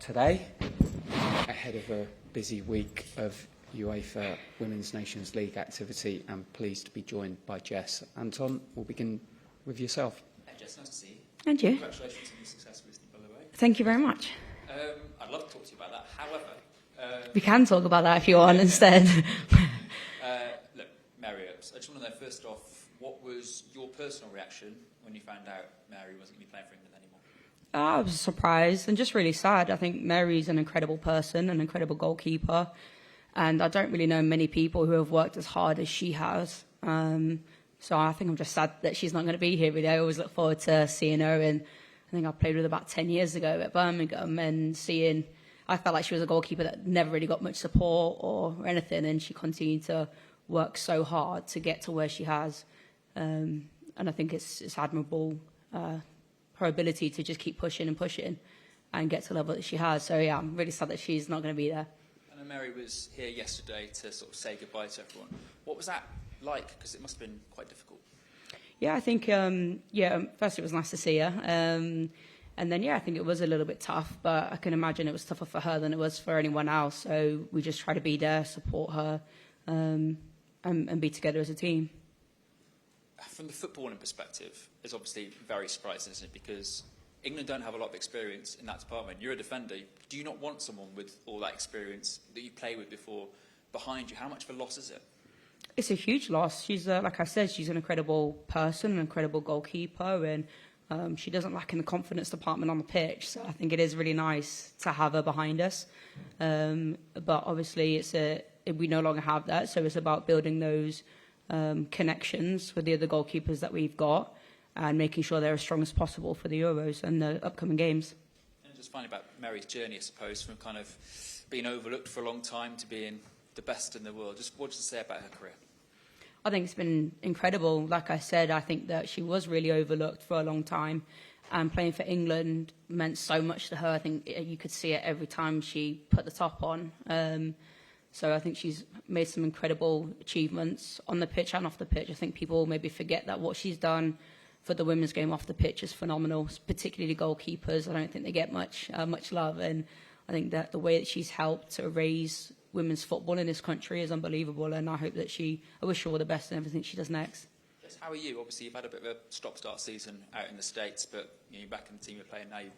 today, ahead of a busy week of UEFA Women's Nations League activity. I'm pleased to be joined by Jess. Anton, we'll begin with yourself. Hey Jess, nice to see you. And you. Congratulations on your success recently, by the way. Thank you very much. I'd love to talk to you about that. However, We can talk about that if you want instead. look, Mary, I just want to know first off, what was your personal reaction when you found out Mary wasn't going to be playing for England anymore? I was surprised and just really sad. I think Mary's an incredible person, an incredible goalkeeper, and I don't really know many people who have worked as hard as she has. So I think I'm just sad that she's not going to be here really. I always look forward to seeing her, and I think I played with her about 10 years ago at Birmingham, and I felt like she was a goalkeeper that never really got much support or anything, and she continued to work so hard to get to where she has. And I think it's admirable, her ability to just keep pushing and pushing and get to the level that she has. So yeah, I'm really sad that she's not going to be there. I know Mary was here yesterday to sort of say goodbye to everyone. What was that like? Because it must have been quite difficult. Yeah, I think, first it was nice to see her. And then, I think it was a little bit tough, but I can imagine it was tougher for her than it was for anyone else. So we just try to be there, support her, and be together as a team. From the footballing perspective, it's obviously very surprising, isn't it? Because England don't have a lot of experience in that department. You're a defender. Do you not want someone with all that experience that you played with before behind you? How much of a loss is it? It's a huge loss. She's, like I said, she's an incredible person, an incredible goalkeeper, and she doesn't lack in the confidence department on the pitch. So I think it is really nice to have her behind us. But obviously, we no longer have that. So it's about building those connections with the other goalkeepers that we've got and making sure they're as strong as possible for the Euros and the upcoming games. And just finally about Mary's journey, I suppose, from kind of being overlooked for a long time to being the best in the world. Just what does it say about her career? I think it's been incredible. Like I said, I think that she was really overlooked for a long time, and playing for England meant so much to her. I think you could see it every time she put the top on. So I think she's made some incredible achievements on the pitch and off the pitch. I think people maybe forget that what she's done for the women's game off the pitch is phenomenal, particularly goalkeepers. I don't think they get much love, and I think that the way that she's helped to raise women's football in this country is unbelievable, and I hope that I wish her all the best in everything she does next. Yes, how are you? Obviously, you've had a bit of a stop-start season out in the States, but you're back in the team you're playing now. You've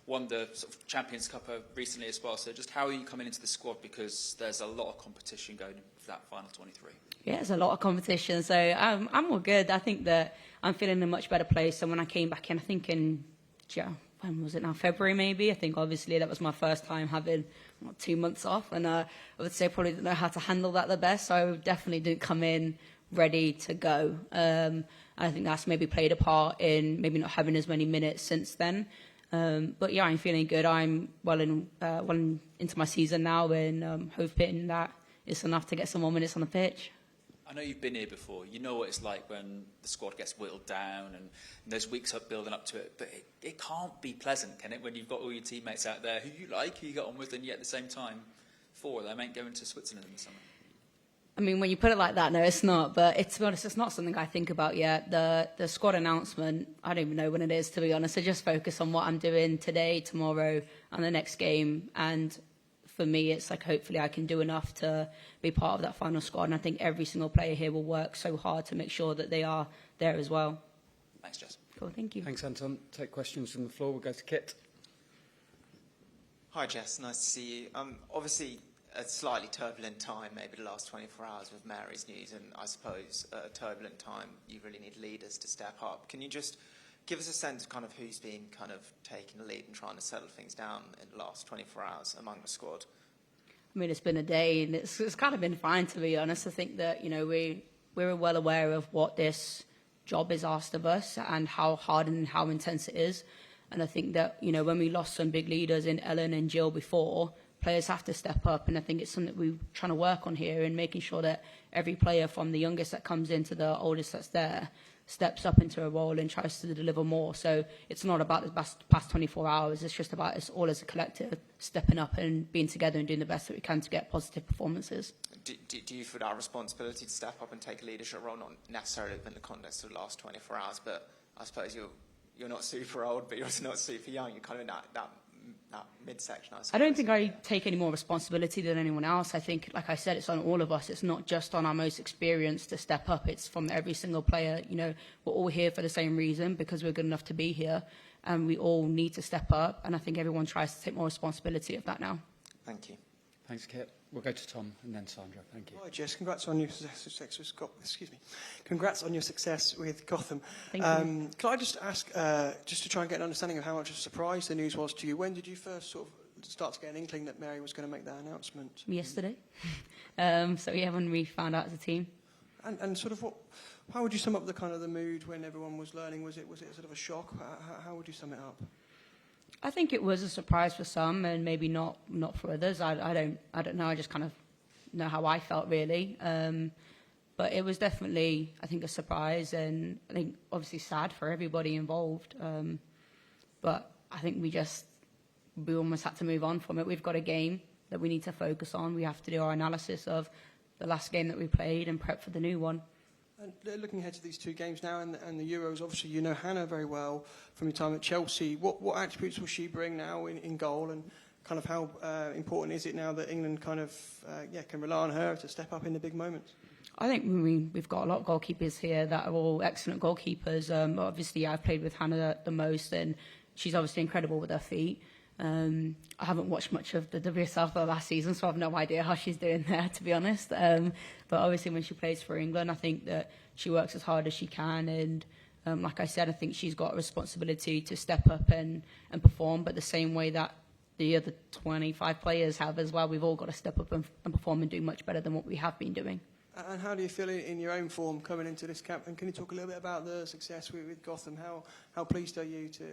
won the sort of Champions Cup recently as well. So just how are you coming into the squad? Because there's a lot of competition going for that final 23. Yeah, there's a lot of competition, so I'm all good. I think that I'm feeling in a much better place than when I came back in. I think when was it now? February maybe. I think obviously that was my first time having 2 months off, and I would say I probably didn't know how to handle that the best. So I definitely didn't come in ready to go. I think that's maybe played a part in maybe not having as many minutes since then. But yeah, I'm feeling good. I'm well into my season now, and hoping that it's enough to get some more minutes on the pitch. I know you've been here before. You know what it's like when the squad gets whittled down and there's weeks up building up to it. But it can't be pleasant, can it, when you've got all your teammates out there who you like, who you get on with, and yet at the same time, 4 of them ain't going to Switzerland in the summer. I mean, when you put it like that, no, it's not. But to be honest, it's not something I think about yet. The squad announcement, I don't even know when it is, to be honest. I just focus on what I'm doing today, tomorrow, and the next game. And for me, it's like hopefully I can do enough to be part of that final squad. And I think every single player here will work so hard to make sure that they are there as well. Thanks, Jess. Cool, thank you. Thanks, Anton. Take questions from the floor. We'll go to Kit. Hi, Jess. Nice to see you. Obviously, a slightly turbulent time, maybe the last 24 hours with Mary's news, and I suppose at a turbulent time, you really need leaders to step up. Can you just give us a sense of kind of who's been kind of taking the lead and trying to settle things down in the last 24 hours among the squad? I mean, it's been a day, and it's kind of been fine, to be honest. I think that, we're well aware of what this job is asked of us and how hard and how intense it is. And I think that, when we lost some big leaders in Ellen and Jill before, players have to step up, and I think it's something that we're trying to work on here and making sure that every player from the youngest that comes in to the oldest that's there steps up into a role and tries to deliver more. So it's not about the past 24 hours, it's just about us all as a collective stepping up and being together and doing the best that we can to get positive performances. Do you feel that responsibility to step up and take a leadership role, not necessarily in the context of the last 24 hours, but I suppose you're not super old, but you're also not super young. You're kind of in that that midsection, I suppose. I don't think I take any more responsibility than anyone else. I think, like I said, it's on all of us. It's not just on our most experienced to step up. It's from every single player. You know, we're all here for the same reason, because we're good enough to be here, and we all need to step up. And I think everyone tries to take more responsibility of that now. Thank you. Thanks, Kit. We'll go to Tom and then Sandra. Thank you. Hi, Jess. Congrats on your success with Congrats on your success with Gotham. Thank you. Can I just ask, just to try and get an understanding of how much of a surprise the news was to you? When did you first sort of start to get an inkling that Mary was going to make that announcement? Yesterday. So yeah, when we found out as a team. And sort of how would you sum up the kind of the mood when everyone was learning? Was it sort of a shock? How would you sum it up? I think it was a surprise for some, and maybe not for others. I don't know. I just kind of know how I felt, really. But it was definitely, I think, a surprise, and I think obviously sad for everybody involved. But I think we almost had to move on from it. We've got a game that we need to focus on. We have to do our analysis of the last game that we played and prep for the new one. And looking ahead to these two games now and the Euros, obviously you know Hannah very well from your time at Chelsea. What attributes will she bring now in goal, and kind of how important is it now that England kind of can rely on her to step up in the big moments? I think we've got a lot of goalkeepers here that are all excellent goalkeepers. Obviously, I've played with Hannah the most, and she's obviously incredible with her feet. I haven't watched much of the WSL for the last season, so I have no idea how she's doing there, to be honest. But obviously, when she plays for England, I think that she works as hard as she can. And like I said, I think she's got a responsibility to step up and perform, but the same way that the other 25 players have as well. We've all got to step up and perform and do much better than what we have been doing. And how do you feel in your own form coming into this camp? And can you talk a little bit about the success with Gotham? How pleased are you to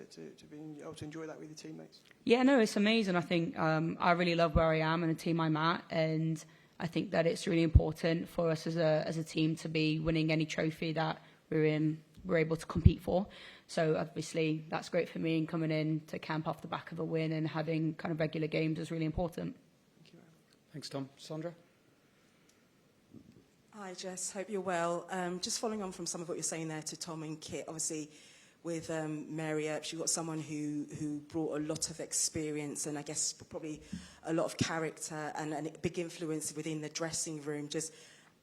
be able to enjoy that with your teammates? Yeah, no, it's amazing. I think I really love where I am and the team I'm at, and I think that it's really important for us as a team to be winning any trophy that we're able to compete for. So obviously that's great for me, and coming in to camp off the back of a win and having kind of regular games is really important. Thank you. Thanks, Tom. Sandra? Hi, Jess. Hope you're well. Just following on from some of what you're saying there to Tom and Kit, obviously with Mary Earp, you've got someone who brought a lot of experience and I guess probably a lot of character and a big influence within the dressing room. Just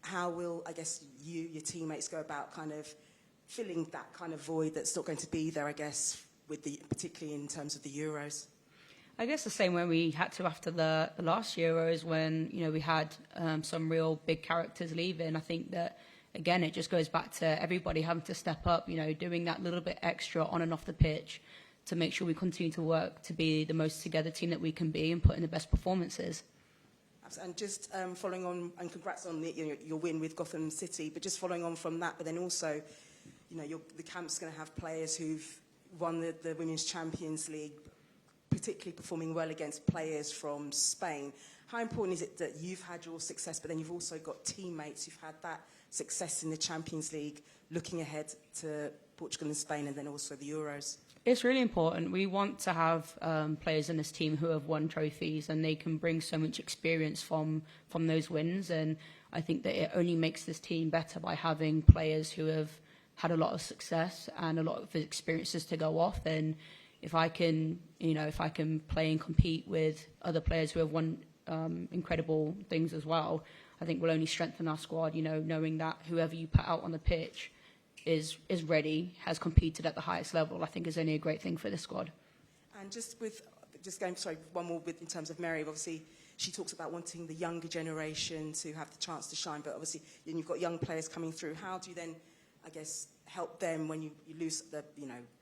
how will, I guess, your teammates go about kind of filling that kind of void that's not going to be there, I guess, particularly in terms of the Euros? I guess the same way we had to after the last Euros, when we had some real big characters leaving. I think that again it just goes back to everybody having to step up, doing that little bit extra on and off the pitch to make sure we continue to work to be the most together team that we can be and put in the best performances. And just following on, and congrats on your win with Gotham City, but just following on from that, but then also, the camp's going to have players who've won the Women's Champions League, particularly performing well against players from Spain. How important is it that you've had your success, but then you've also got teammates who've had that success in the Champions League, looking ahead to Portugal and Spain, and then also the Euros? It's really important. We want to have players in this team who have won trophies, and they can bring so much experience from those wins. And I think that it only makes this team better by having players who have had a lot of success and a lot of experiences to go off. And if I can play and compete with other players who have won incredible things as well, I think we'll only strengthen our squad, knowing that whoever you put out on the pitch is ready, has competed at the highest level, I think is only a great thing for the squad. And one more in terms of Mary, obviously she talks about wanting the younger generation to have the chance to shine, but obviously then you've got young players coming through. How do you then, I guess, help them when you lose the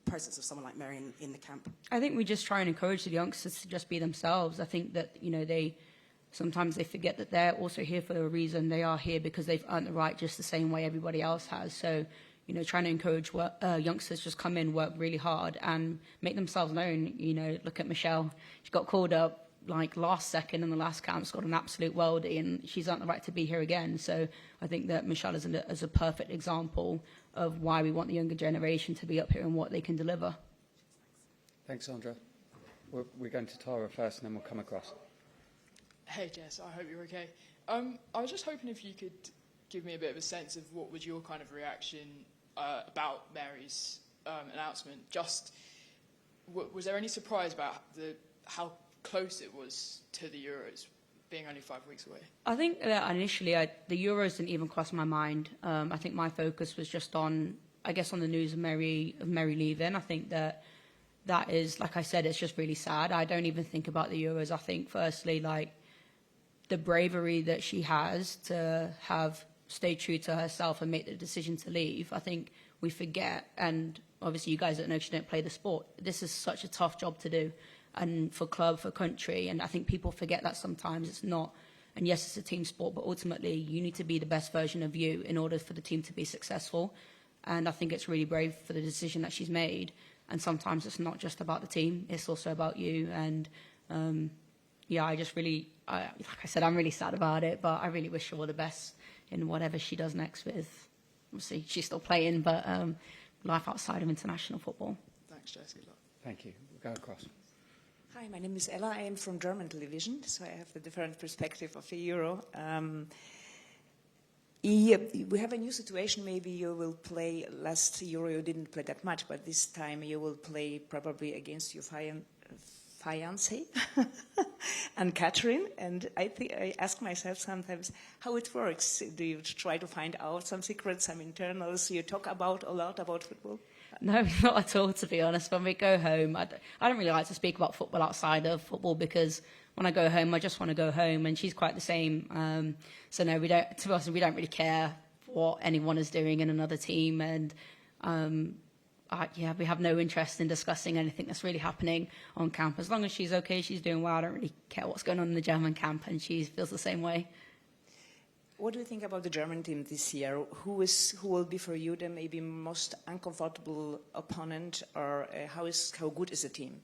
presence of someone like Mary in the camp? I think we just try and encourage the youngsters to just be themselves. I think that sometimes they forget that they're also here for a reason. They are here because they've earned the right just the same way everybody else has. So trying to encourage youngsters just come in, work really hard and make themselves known. Look at Michelle. She got called up last second in the last camp, got an absolute worldie, and she's earned the right to be here again. So I think that Michelle is a perfect example of why we want the younger generation to be up here and what they can deliver. Thanks, Sandra. We're going to Tara first, and then we'll come across. Hey, Jess, I hope you're okay. I was just hoping if you could give me a bit of a sense of what was your kind of reaction about Mary's announcement. Was there any surprise about how close it was to the Euros, being only 5 weeks away? I think that initially the Euros didn't even cross my mind. I think my focus was just on, I guess, on the news of Mary leaving. I think that is, like I said, it's just really sad. I don't even think about the Euros. I think, firstly, like, the bravery that she has to have stayed true to herself and make the decision to leave, I think we forget. And obviously you guys don't know she didn't play the sport. This is such a tough job to do, and for club, for country, and I think people forget that sometimes. It's not, and yes, it's a team sport, but ultimately you need to be the best version of you in order for the team to be successful. And I think it's really brave for the decision that she's made. And sometimes it's not just about the team, it's also about you. And yeah, I just really, like I said, I'm really sad about it, but I really wish her all the best in whatever she does next with, obviously she's still playing, but life outside of international football. Thanks, Jess. Good luck. Thank you. We'll go across. Hi, my name is Ella. I am from German television, so I have the different perspective of the Euro. We have a new situation. Maybe you will play. Last Euro you didn't play that much, but this time you will play probably against your fiancé and Catherine. And I ask myself sometimes how it works. Do you try to find out some secrets, some internals? You talk a lot about football? No, not at all, to be honest. When we go home, I don't really like to speak about football outside of football, because when I go home, I just want to go home, and she's quite the same. So no, we don't. To be honest, we don't really care what anyone is doing in another team, and yeah, we have no interest in discussing anything that's really happening on camp. As long as she's okay, she's doing well. I don't really care what's going on in the German camp, and she feels the same way. What do you think about the German team this year? Who will be for you the maybe most uncomfortable opponent, or how good is the team?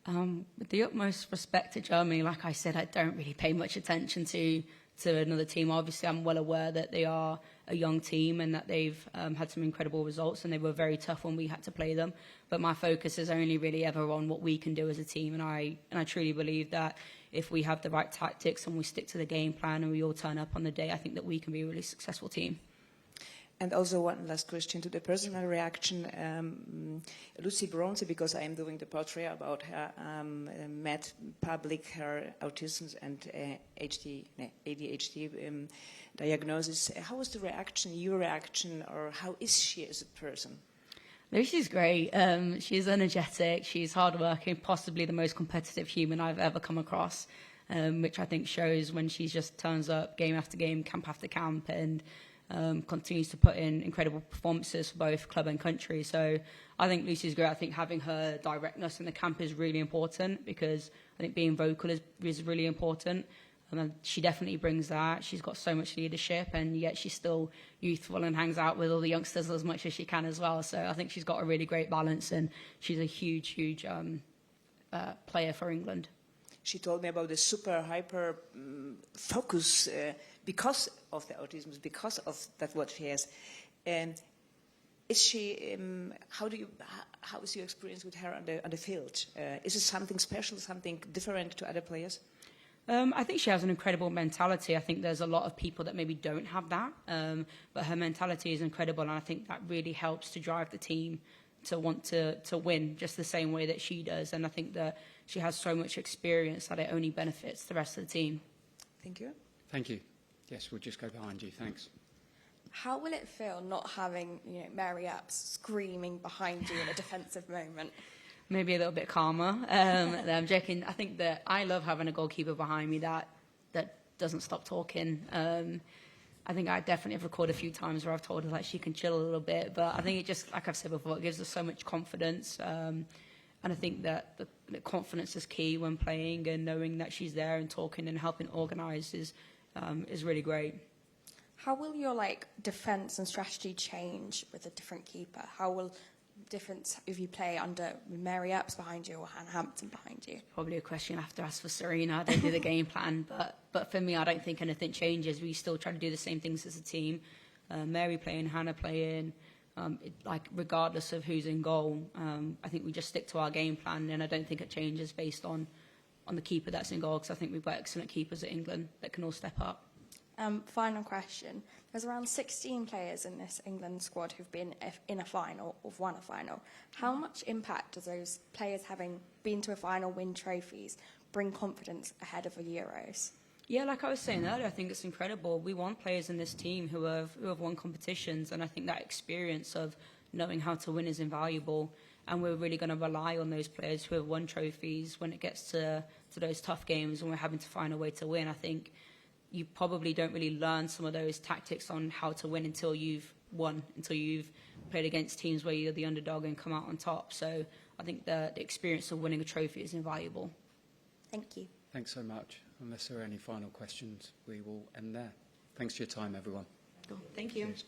With the utmost respect to Germany, like I said, I don't really pay much attention to another team. Obviously, I'm well aware that they are a young team and that they've had some incredible results, and they were very tough when we had to play them. But my focus is only really ever on what we can do as a team, and I truly believe that if we have the right tactics and we stick to the game plan and we all turn up on the day, I think that we can be a really successful team. And also one last question to the personal reaction. Lucy Bronze, because I am doing the portrait about her, made public her autism and ADHD diagnosis. How was the reaction, your reaction, or how is she as a person? Lucy's great. She's energetic, she's hardworking, possibly the most competitive human I've ever come across, which I think shows when she just turns up game after game, camp after camp, and continues to put in incredible performances for both club and country. So I think Lucy's great. I think having her directness in the camp is really important, because I think being vocal is really important. And she definitely brings that. She's got so much leadership, and yet she's still youthful and hangs out with all the youngsters as much as she can as well. So I think she's got a really great balance, and she's a huge player for England. She told me about the super hyper focus because of the autism, because of that what she has. Is she? How is your experience with her on the field? Is it something special, something different to other players? I think she has an incredible mentality. I think there's a lot of people that maybe don't have that, but her mentality is incredible, and I think that really helps to drive the team to want to win just the same way that she does. And I think that she has so much experience that it only benefits the rest of the team. Thank you. Thank you. Yes, we'll just go behind you. Thanks. How will it feel not having, Mary Epps screaming behind you in a defensive moment? Maybe a little bit calmer. I'm joking. I think that I love having a goalkeeper behind me that doesn't stop talking. I think I definitely have recorded a few times where I've told her that she can chill a little bit, but I think it just, like I've said before, it gives us so much confidence. And I think that the confidence is key when playing, and knowing that she's there and talking and helping organise is really great. How will your defence and strategy change with a different keeper? How will difference if you play under Mary Epps behind you or Hannah Hampton behind you? Probably a question I have to ask for Serena. They do the game plan, but for me, I don't think anything changes. We still try to do the same things as a team. Mary playing, Hannah playing, regardless of who's in goal. I think we just stick to our game plan, and I don't think it changes based on the keeper that's in goal, because I think we've got excellent keepers at England that can all step up. Final question. There's around 16 players in this England squad who've been in a final or won a final. How much impact does those players having been to a final, win trophies, bring confidence ahead of the Euros? Yeah, like I was saying earlier, I think it's incredible. We want players in this team who have won competitions, and I think that experience of knowing how to win is invaluable. And we're really going to rely on those players who have won trophies when it gets to those tough games and we're having to find a way to win. I think you probably don't really learn some of those tactics on how to win until you've won, until you've played against teams where you're the underdog and come out on top. So I think the experience of winning a trophy is invaluable. Thank you. Thanks so much. Unless there are any final questions, we will end there. Thanks for your time, everyone. Cool. Thank you. Cheers.